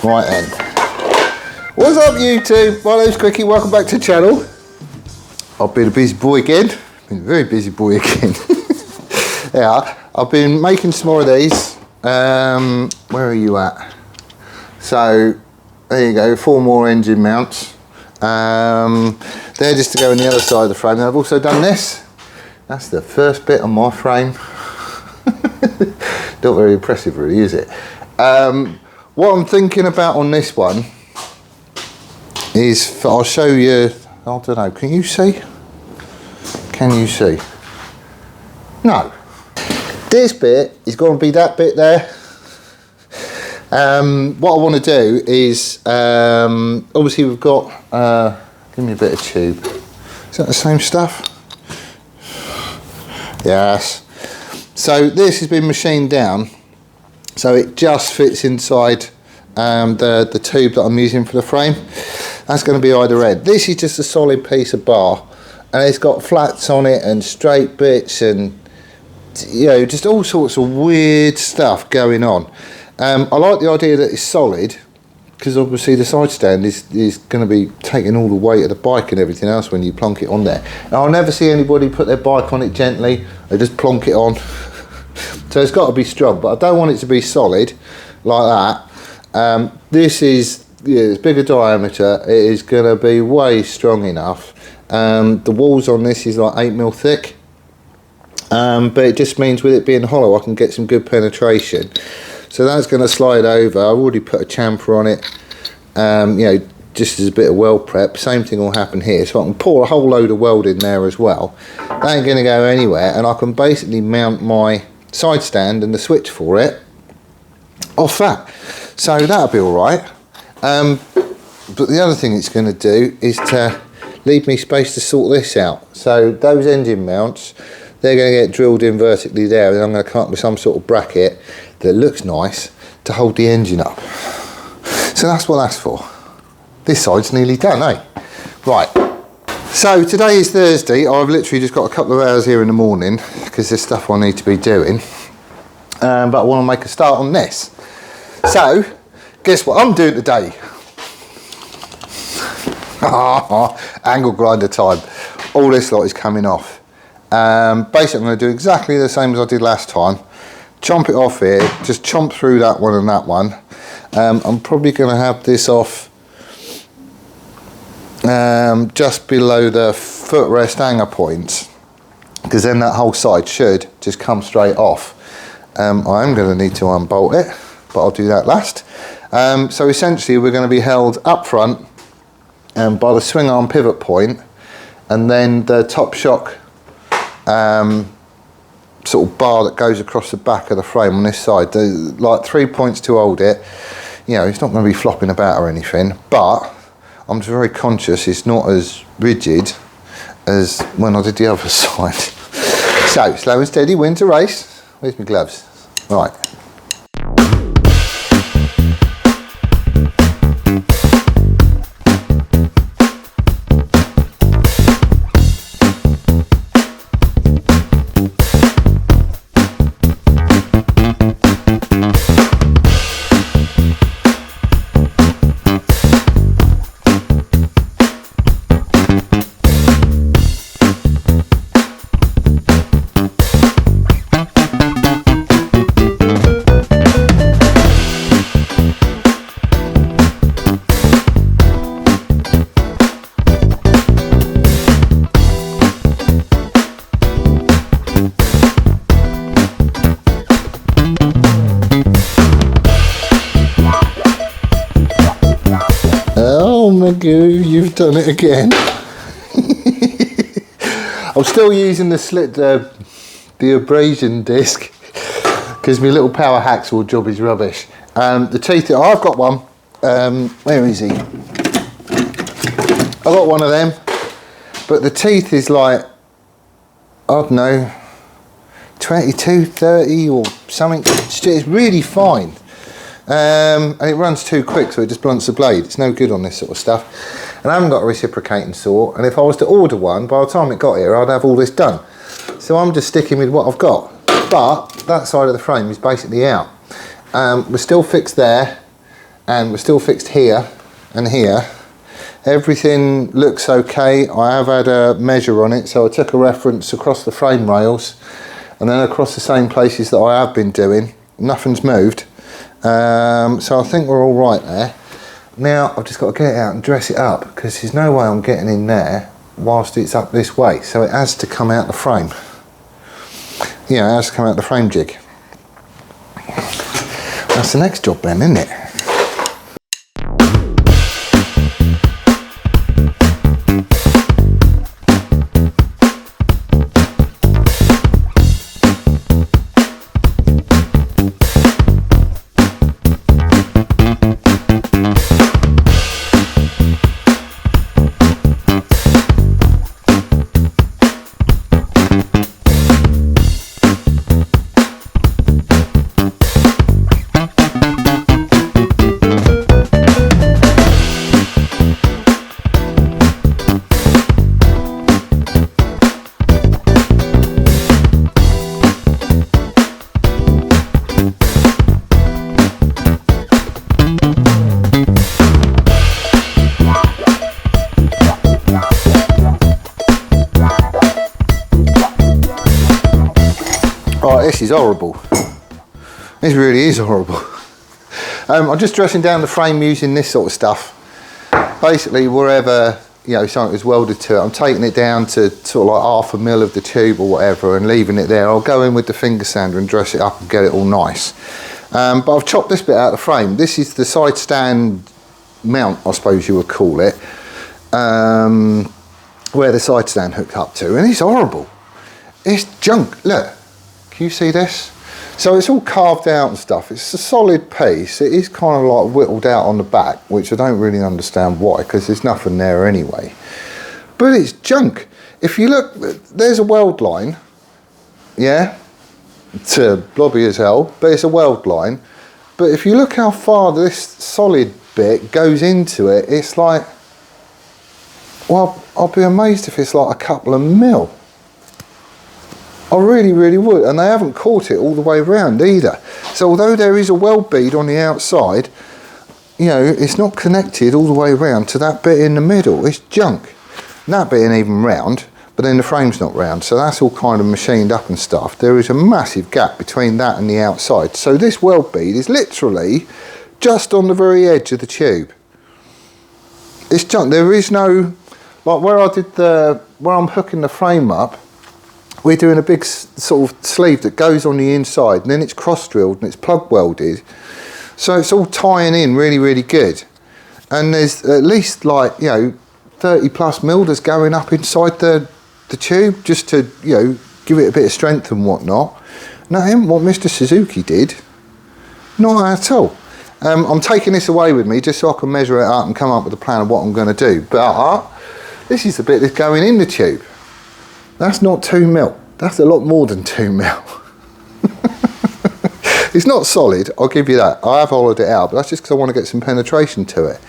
Right then. What's up YouTube? My name's Quickie, welcome back to the channel. I've been a busy boy again. Been a very busy boy again. Yeah, I've been making some more of these. Where are you at? So, there you go, 4 more engine mounts. They're just to go on the other side of the frame. And I've also done this. That's the first bit on my frame. Not very impressive really, is it? What I'm thinking about on this one is, I'll show you, I don't know, can you see? Can you see? No. This bit is going to be that bit there. What I want to do is, obviously we've got, give me a bit of tube. Is that the same stuff? Yes. So this has been machined down, so it just fits inside the tube that I'm using for the frame. That's going to be either end. This is just a solid piece of bar, and it's got flats on it and straight bits and, you know, just all sorts of weird stuff going on. I like the idea that it's solid, because obviously the side stand is going to be taking all the weight of the bike and everything else when you plonk it on there. Now, I'll never see anybody put their bike on it gently. They just plonk it on. So it's got to be strong, but I don't want it to be solid like that. This is, yeah, it's bigger diameter. It is going to be way strong enough. The walls on this is like 8mm thick, but it just means with it being hollow I can get some good penetration. So that's going to slide over. I've already put a chamfer on it, you know, just as a bit of weld prep. Same thing will happen here. So I can pour a whole load of weld in there as well. That ain't going to go anywhere, and I can basically mount my side stand and the switch for it off that. So that'll be alright. But the other thing it's going to do is to leave me space to sort this out. So those engine mounts, they're going to get drilled in vertically there, and I'm going to come up with some sort of bracket that looks nice to hold the engine up. So that's what that's for. This side's nearly done, eh? Right. So today is Thursday. I've literally just got a couple of hours here in the morning because there's stuff I need to be doing. But I want to make a start on this. So, guess what I'm doing today? Angle grinder time. All this lot is coming off. Basically I'm going to do exactly the same as I did last time. Chomp it off here, just chomp through that one and that one. I'm probably going to have this off just below the footrest hanger points, because then that whole side should just come straight off. I am going to need to unbolt it, but I'll do that last. So essentially we're going to be held up front by the swing arm pivot point, and then the top shock sort of bar that goes across the back of the frame on this side. There's like 3 points to hold it. You know, it's not going to be flopping about or anything, but I'm just very conscious it's not as rigid as when I did the other side. So, slow and steady wins a race. Where's my gloves? Right. You've done it again. I'm still using the abrasion disc because my little power hacksaw job is rubbish. The teeth, I've got one. Where is he? I got one of them, but the teeth is like, I don't know, 22, 30 or something. It's really fine. And it runs too quick, so it just blunts the blade. It's no good on this sort of stuff. And I haven't got a reciprocating saw, and if I was to order one, by the time it got here I'd have all this done. So I'm just sticking with what I've got. But that side of the frame is basically out. We're still fixed there. and we're still fixed here and here. Everything looks okay. I have had a measure on it, so I took a reference across the frame rails and then across the same places that I have been doing. Nothing's moved, so I think we're all right there. Now I've just got to get it out and dress it up, because there's no way I'm getting in there whilst it's up this way, so it has to come out the frame. Yeah, it has to come out the frame jig. That's the next job then, isn't it? Right, this is horrible. This really is horrible. I'm just dressing down the frame using this sort of stuff. Basically, wherever something is welded to it, I'm taking it down to sort of like 1/2 mil of the tube or whatever and leaving it there. I'll go in with the finger sander and dress it up and get it all nice. But I've chopped this bit out of the frame. This is the side stand mount, I suppose you would call it, where the side stand hooked up to, and it's horrible. It's junk. Look. Can you see this? So it's all carved out and stuff. It's a solid piece. It is kind of like whittled out on the back, which I don't really understand why, because there's nothing there anyway. But it's junk. If you look, there's a weld line. Yeah? It's blobby as hell, but it's a weld line. But if you look how far this solid bit goes into it, it's like, well, I'll be amazed if it's like a couple of mil. I really, really would. And they haven't caught it all the way around either. So although there is a weld bead on the outside, it's not connected all the way around to that bit in the middle. It's junk. And that bit ain't even round, but then the frame's not round. So that's all kind of machined up and stuff. There is a massive gap between that and the outside. So this weld bead is literally just on the very edge of the tube. It's junk. There is no, like where I'm hooking the frame up, we're doing a big sort of sleeve that goes on the inside, and then it's cross drilled and it's plug welded. So it's all tying in really, really good. And there's at least 30 plus mil that's going up inside the tube just to, give it a bit of strength and whatnot. No, that ain't what Mr. Suzuki did. Not at all. I'm taking this away with me just so I can measure it up and come up with a plan of what I'm going to do. But this is the bit that's going in the tube. That's not 2 mil. That's a lot more than 2 mil. It's not solid, I'll give you that. I have hollowed it out, but that's just because I want to get some penetration to it.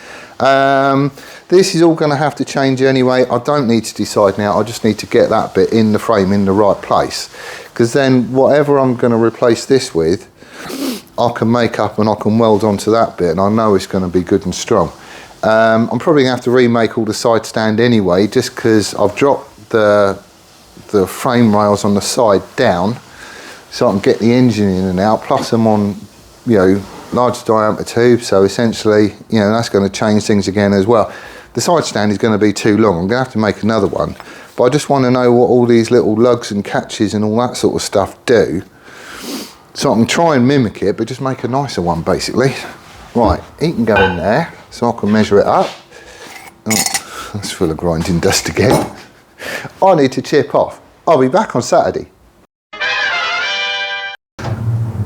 This is all going to have to change anyway. I don't need to decide now. I just need to get that bit in the frame in the right place. Because then whatever I'm going to replace this with, I can make up and I can weld onto that bit, and I know it's going to be good and strong. I'm probably going to have to remake all the side stand anyway, just because I've dropped the frame rails on the side down so I can get the engine in and out, plus I'm on large diameter tube, so essentially that's going to change things again as well. The side stand is going to be too long. I'm going to have to make another one, but I just want to know what all these little lugs and catches and all that sort of stuff do, so I can try and mimic it but just make a nicer one basically. Right, he can go in there so I can measure it up. Oh, that's full of grinding dust again. I need to chip off. I'll be back on Saturday.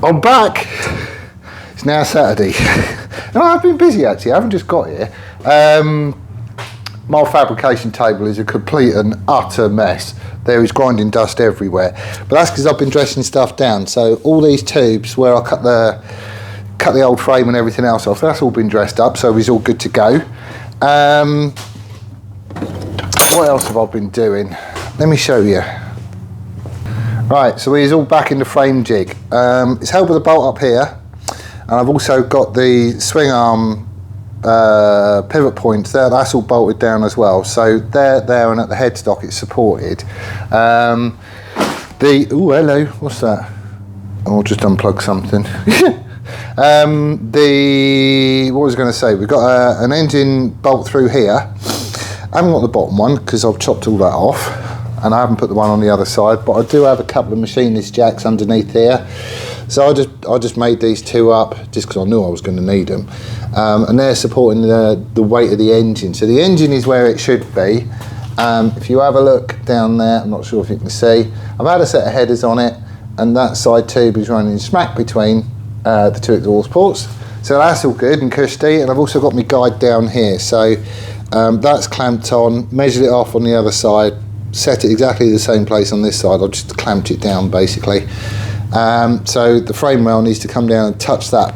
I'm back. It's now Saturday. And I've been busy actually, I haven't just got here. My fabrication table is a complete and utter mess. There is grinding dust everywhere. But that's because I've been dressing stuff down. So all these tubes where I cut the old frame and everything else off, that's all been dressed up, so it's all good to go. What else have I been doing? Let me show you. Right, so he's all back in the frame jig. It's held with a bolt up here, and I've also got the swing arm pivot points there, that's all bolted down as well, so they're there, and at the headstock it's supported. Oh hello, what's that? I'll just unplug something. What was I going to say, we've got an engine bolt through here. I haven't got the bottom one because I've chopped all that off, and I haven't put the one on the other side, but I do have a couple of machinist jacks underneath here, so I just made these two up just because I knew I was going to need them, and they're supporting the weight of the engine. So the engine is where it should be. If you have a look down there, I'm not sure if you can see, I've had a set of headers on it, and that side tube is running smack between the two exhaust ports, so that's all good and cushy. And I've also got my guide down here, so that's clamped on, measured it off on the other side, set it exactly the same place on this side. I've just clamped it down basically, so the frame rail needs to come down and touch that,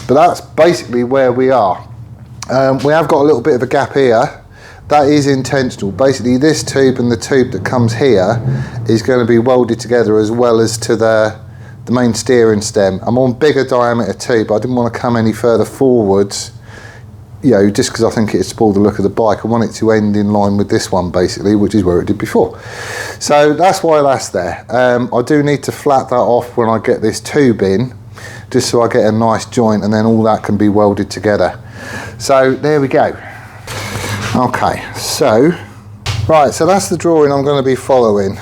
but that's basically where we are. We have got a little bit of a gap here. That is intentional. Basically this tube and the tube that comes here is going to be welded together, as well as to the main steering stem. I'm on bigger diameter tube. I didn't want to come any further forwards, you know, just because I think it'd spoil the look of the bike. I want it to end in line with this one basically, which is where it did before. So that's why that's there. I do need to flat that off when I get this tube in, just so I get a nice joint, and then all that can be welded together. So there we go. Okay, so right, so that's the drawing I'm going to be following.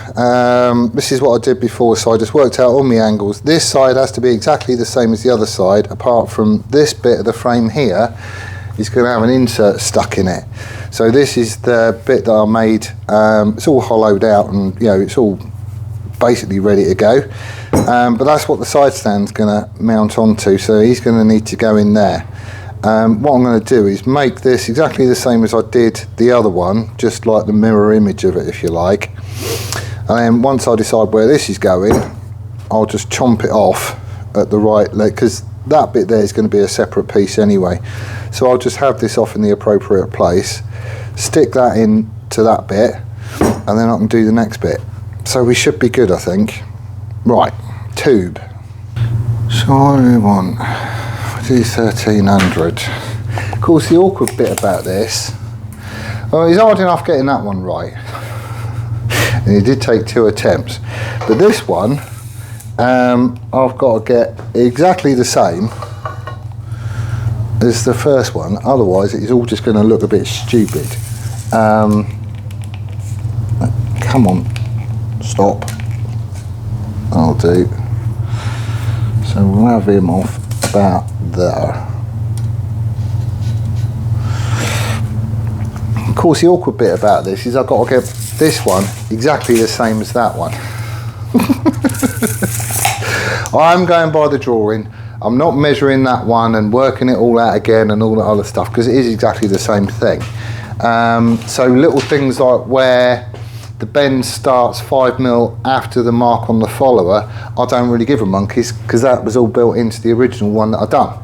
This is what I did before, so I just worked out all my angles. This side has to be exactly the same as the other side, apart from this bit of the frame here is going to have an insert stuck in it. So this is the bit that I made. It's all hollowed out, and you know, it's all basically ready to go. But that's what the side stand's going to mount onto, so he's going to need to go in there. What I'm going to do is make this exactly the same as I did the other one, just like the mirror image of it, if you like. And then once I decide where this is going, I'll just chomp it off at the right leg, because that bit there is going to be a separate piece anyway. So I'll just have this off in the appropriate place, stick that into that bit, and then I can do the next bit. So we should be good, I think. Right, tube. So what do we want? Do 1300. Of course, the awkward bit about this, well, it's hard enough getting that one right, and it did take 2 attempts, but this one I've got to get exactly the same as the first one, otherwise it's all just going to look a bit stupid. Come on, stop. I'll do. So we'll have him off about there. Of course, the awkward bit about this is I've got to get this one exactly the same as that one. I'm going by the drawing. I'm not measuring that one and working it all out again and all that other stuff, because it is exactly the same thing. So little things like where the bend starts 5mm after the mark on the follower, I don't really give a monkeys, because that was all built into the original one that I've done.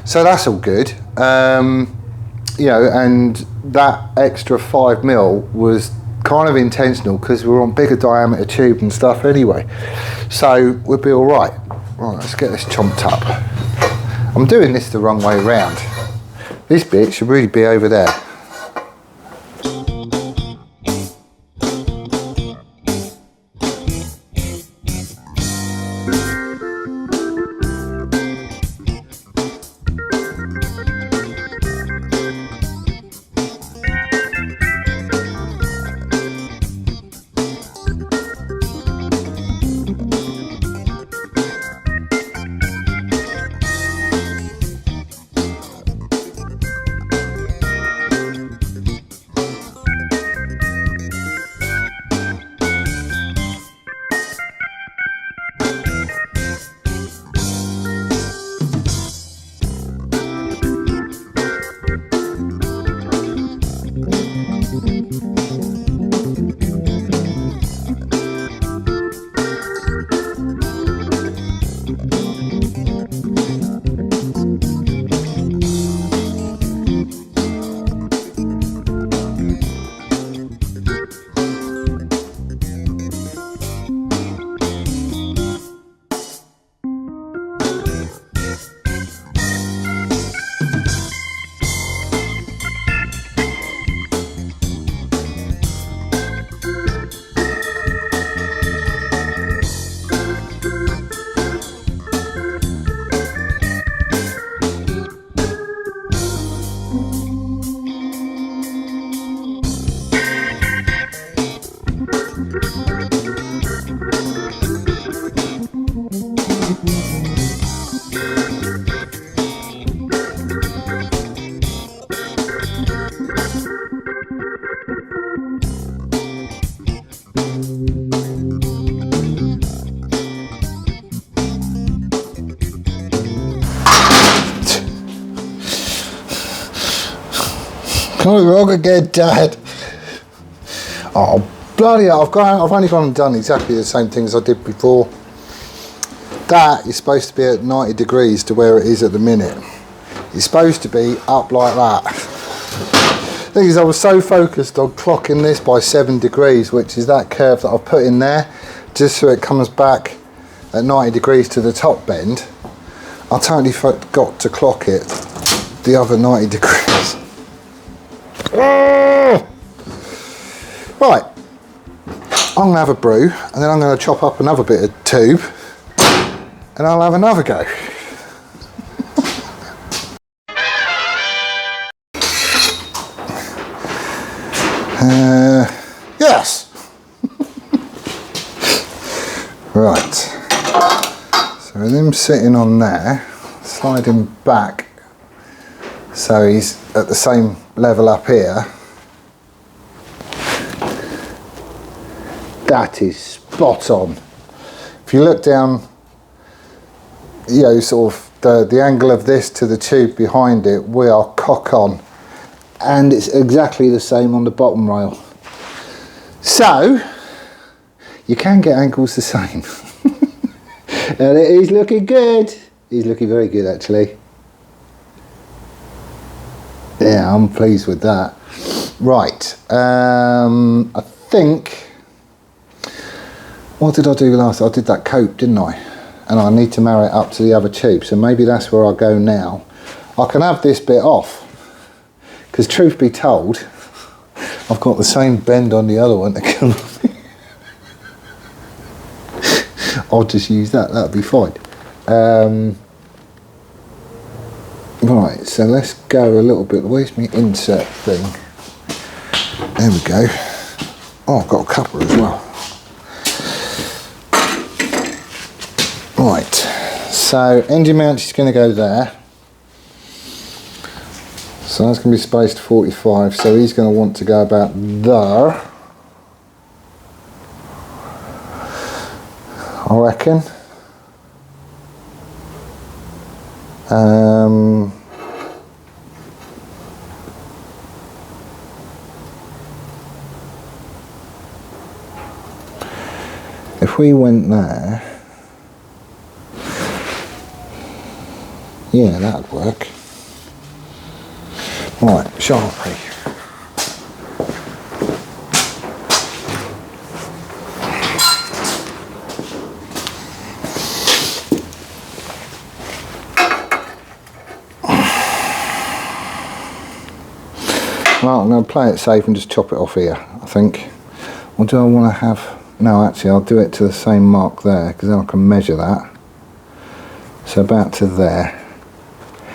So that's all good. You know, and that extra 5mm was kind of intentional, because we're on bigger diameter tube and stuff anyway. So we'll be all right. Right, let's get this chomped up. I'm doing this the wrong way around. This bit should really be over there. Come wrong again, Dad. Oh, bloody hell, I've only gone and done exactly the same thing as I did before. That is supposed to be at 90 degrees to where it is at the minute. It's supposed to be up like that. The thing is, I was so focused on clocking this by 7 degrees, which is that curve that I've put in there, just so it comes back at 90 degrees to the top bend. I totally forgot to clock it the other 90 degrees. Right, I'm going to have a brew, and then I'm going to chop up another bit of tube, and I'll have another go. Yes! Right, so with him sitting on there, slide him back so he's at the same level up here. That is spot on. If you look down, you know, sort of the angle of this to the tube behind it, we are cock on. And it's exactly the same on the bottom rail. So, you can get angles the same. And he's looking good. He's looking very good, actually. Yeah, I'm pleased with that. Right, I think, what did I do last? I did that coat, didn't I? And I need to marry it up to the other tube, so maybe that's where I go now. I can have this bit off, because truth be told, I've got the same bend on the other one to come. I'll just use that, that'll be fine. Right, so let's go a little bit. Where's my insert thing? There we go. Oh, I've got a coupler as well. Right, so engine mount is going to go there. So that's going to be spaced to 45, so he's going to want to go about there, I reckon. If we went there, yeah, that'd work. Right, Sharpie. Well, I'm going to play it safe and just chop it off here, I think. Or do I want to have... No, actually, I'll do it to the same mark there, because then I can measure that. So about to there-ish.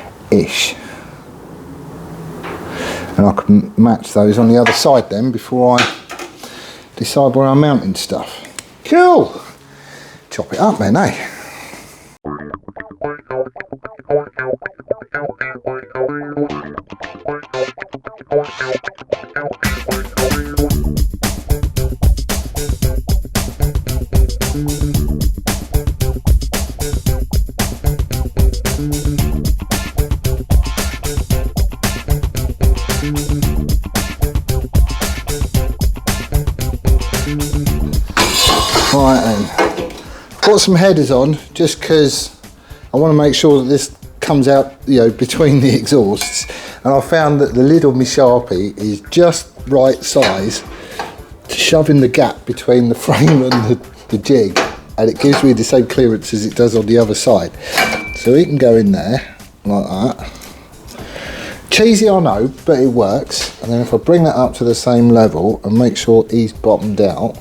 And I can match those on the other side then before I decide where I'm mounting stuff. Cool! Chop it up then, eh? Right then, put some headers on just because I want to make sure that this comes out, you know, between the exhausts, and I found that the lid of my Sharpie is just right size to shove in the gap between the frame and the jig, and it gives me the same clearance as it does on the other side. So it can go in there like that. Cheesy, I know, but it works. And then if I bring that up to the same level and make sure he's bottomed out,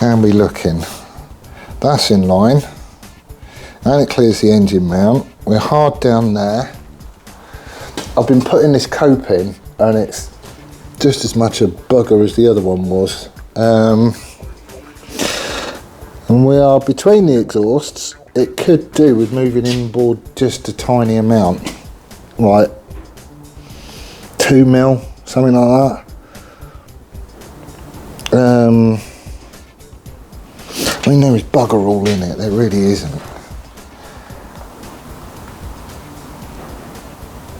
and we looking, that's in line, and it clears the engine mount. We're hard down there. I've been putting this cope in and it's just as much a bugger as the other one was, and we are between the exhausts. It could do with moving inboard just a tiny amount, like 2 mil, something like that. I mean, there is bugger all in it, there really isn't.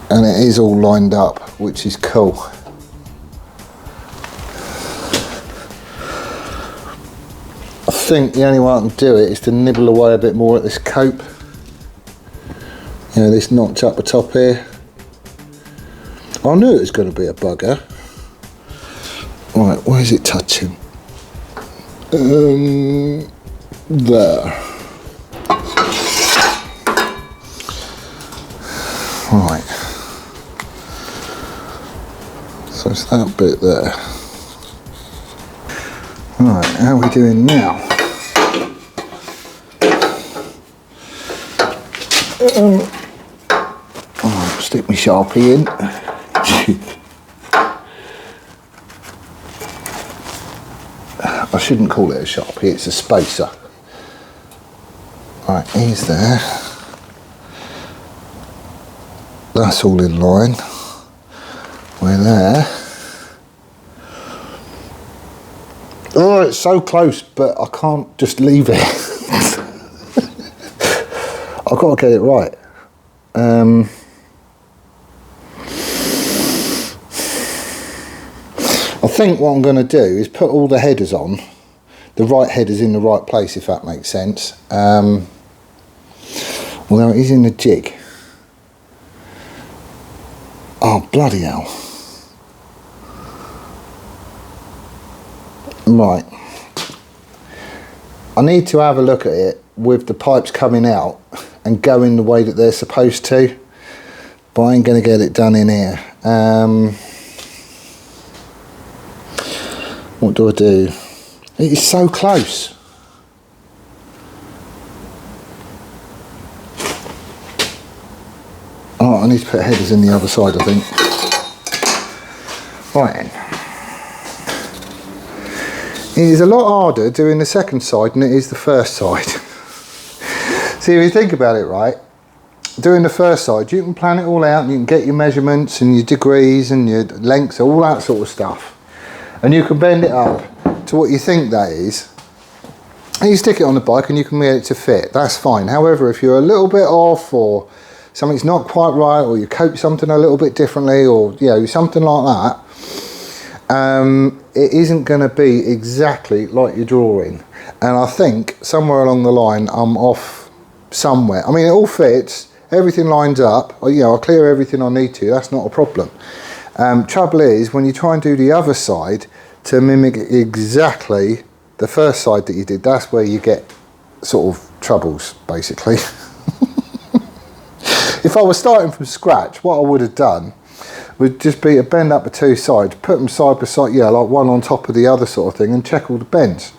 And it is all lined up which is cool. I think the only way I can do it is to nibble away a bit more at this cope. You know, this notch up the top here. I knew it was going to be a bugger. Right, where's it touching? There. Right. So it's that bit there. Right, how are we doing now? Oh, stick my Sharpie in. I shouldn't call it a Sharpie, it's a spacer. Right, he's there. That's all in line. We're there. Oh, it's so close, but I can't just leave it. I've got to get it right. I think what I'm going to do is put all the headers on, the right headers in the right place, if that makes sense. Although it is in the jig. Oh, bloody hell. Right. I need to have a look at it with the pipes coming out and going the way that they're supposed to, but I ain't going to get it done in here. What do I do? It is so close. Oh, I need to put headers in the other side, I think. Right then. It is a lot harder doing the second side than it is the first side. See, if you think about it, right, doing the first side, you can plan it all out and you can get your measurements and your degrees and your lengths, all that sort of stuff. And you can bend it up to what you think that is. And you stick it on the bike and you can get it to fit. That's fine. However, if you're a little bit off or something's not quite right, or you cope something a little bit differently, or you know, something like that, it isn't going to be exactly like your drawing. And I think somewhere along the line I'm off somewhere. I mean, it all fits, everything lines up, you know, I'll clear everything I need to, that's not a problem. Trouble is, when you try and do the other side to mimic exactly the first side that you did, that's where you get sort of troubles, basically. If I was starting from scratch, what I would have done would just be to bend up the two sides, put them side by side, yeah, like one on top of the other sort of thing, and check all the bends.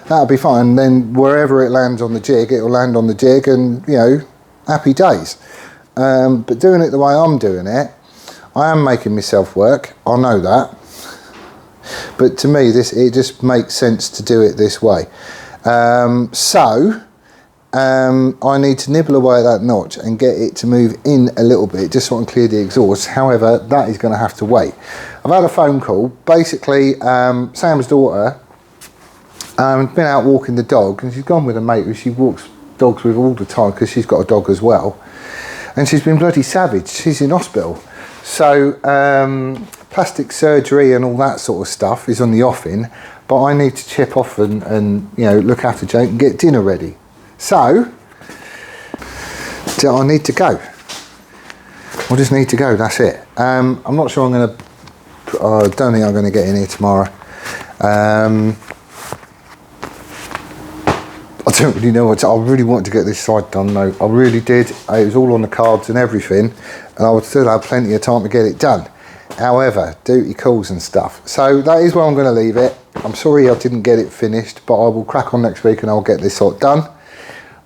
That'll be fine. And then wherever it lands on the jig, it'll land on the jig, and you know, happy days. But doing it the way I'm doing it, I am making myself work. I know that. But to me, it just makes sense to do it this way. I need to nibble away at that notch and get it to move in a little bit just so I can clear the exhaust. However, that is going to have to wait. I've had a phone call. Basically, Sam's daughter been out walking the dog, and she's gone with a mate who she walks dogs with all the time because she's got a dog as well. And she's been bloody savage. She's in hospital. So plastic surgery and all that sort of stuff is on the offing, but I need to chip off and you know, look after Jake and get dinner ready. So I need to go. I just need to go, that's it. I'm not sure I'm going to, I don't think I'm going to get in here tomorrow. I don't really know what I really wanted to get this side done though. I really did. It was all on the cards and everything, and I would still have plenty of time to get it done. However, duty calls and stuff. So that is where I'm going to leave it. I'm sorry I didn't get it finished, but I will crack on next week and I'll get this sort done.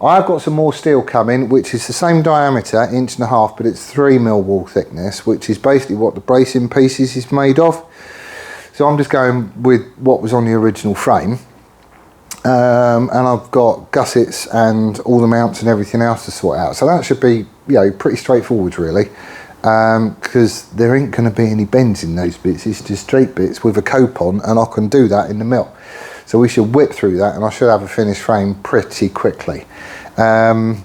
I've got some more steel coming, which is the same diameter, 1.5 inches, but it's 3mm wall thickness, which is basically what the bracing pieces is made of. So I'm just going with what was on the original frame. And I've got gussets and all the mounts and everything else to sort out. So that should be, you know, pretty straightforward really. Because there ain't going to be any bends in those bits. It's just straight bits with a cope on, and I can do that in the mill. So we should whip through that, and I should have a finished frame pretty quickly. But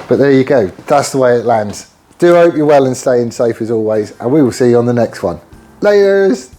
there you go. That's the way it lands. Do hope you're well and staying safe as always, and we will see you on the next one. Laters!